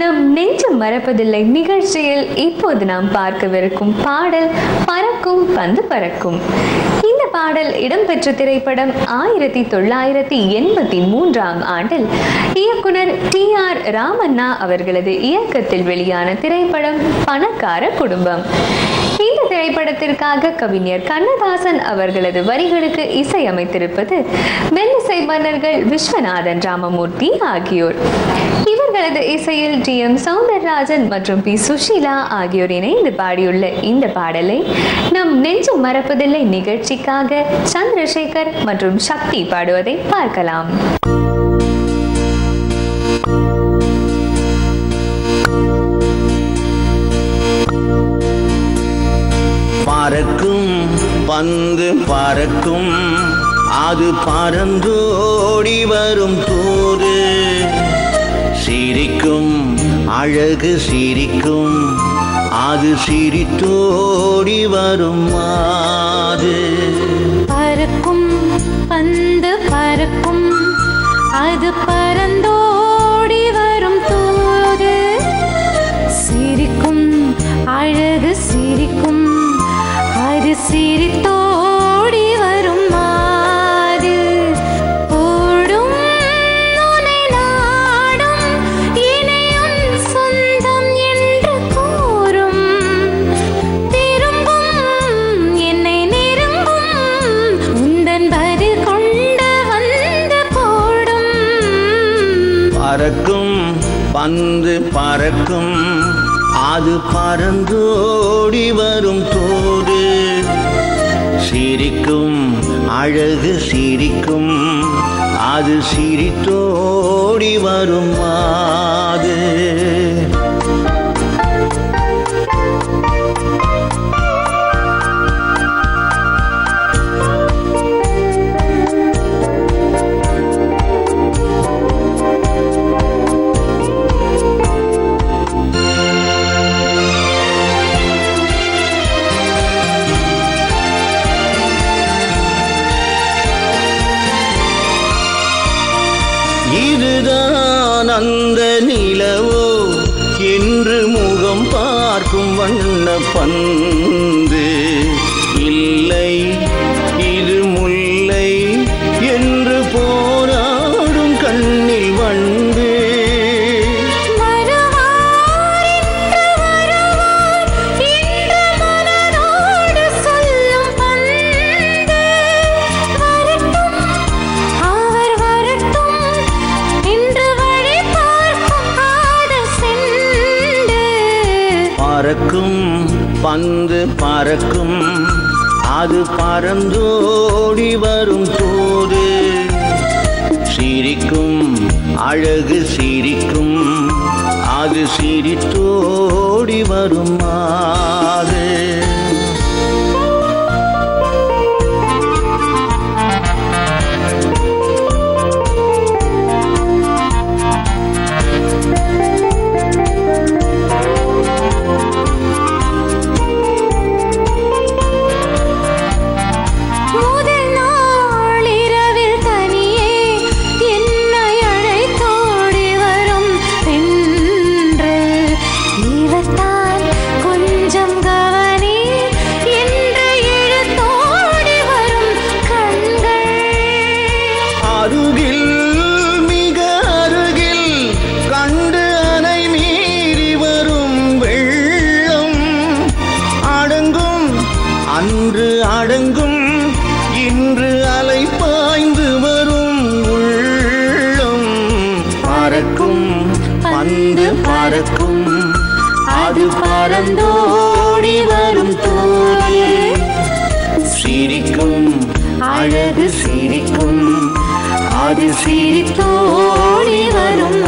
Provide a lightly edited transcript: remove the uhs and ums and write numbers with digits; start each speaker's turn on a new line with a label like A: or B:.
A: நம் நெஞ்சம் மறப்பதில்லை நிகழ்ச்சியில் இப்போது நாம் பார்க்கவிருக்கும் பாடல் பறக்கும் பந்து பறக்கும். இந்த பாடல் இடம்பெற்ற திரைப்படம் 1983 ஆண்டில் இயக்குனர் TR ராமண்ணா அவர்களது இயக்கத்தில் வெளியான திரைப்படம் பணக்கார குடும்பம். இந்த திரைப்படத்திற்காக கவிஞர் கண்ணதாசன் அவர்களது வரிகளுக்கு இசையமைத்திருப்பது மெல்லிசை மன்னர்கள் விஸ்வநாதன் ராமமூர்த்தி ஆகியோர். இவர்களது இசையில் TM சௌந்தரராஜன் மற்றும் P சுஷீலா ஆகியோர் இணைந்து பாடியுள்ள இந்த பாடலை நம் நெஞ்சம் மறப்பதில்லை நிகழ்ச்சிக்காக சந்திரசேகர் மற்றும் சக்தி பாடுவதை பார்க்கலாம்.
B: பறக்கும் பந்து பறக்கும், அது பறந்தோடி வரும் போது சிரிக்கும் அழகு சிரிக்கும், அது சிரித்தோடி வரும் மாது.
C: பறக்கும் பந்து பறக்கும், அது பறந்தோடி வரும் போது சிரிக்கும் அழகு சிரிக்கும், அது சிரித்தோடி வரும் மாது. ஓடும் உனை நாடும் இணையும் சொந்தம் என்று கூறும், திரும்பும் என்னை நெருங்கும் உந்தன் பதில் கொண்டு வந்து போடும்.
B: பறக்கும் பந்து பறக்கும், அது பறந்தோடி வரும் போது சிரிக்கும் அழகு சிரிக்கும், அது சிரித்தோடி வரும் மாது. இதுதான் அந்த நிலவோ என்று முகம் பார்க்கும் வண்ண பந்து, இல்லை இது முல்லை என்று போராடும் கண்ணில் வந்து. பறக்கும் பந்து பறக்கும், அது பறந்தோடி வரும் போது சிரிக்கும் அழகு சிரிக்கும், அது சிரித்தோடி வரும் மாது. அன்று அடங்கும் இன்று அலை பாய்ந்து வரும் உள்ளம். பறக்கும் பந்து பறக்கும், அது பறந்தோடி வரும் போது சிரிக்கும் அழகு சிரிக்கும், அது சிரித்தோடி வரும்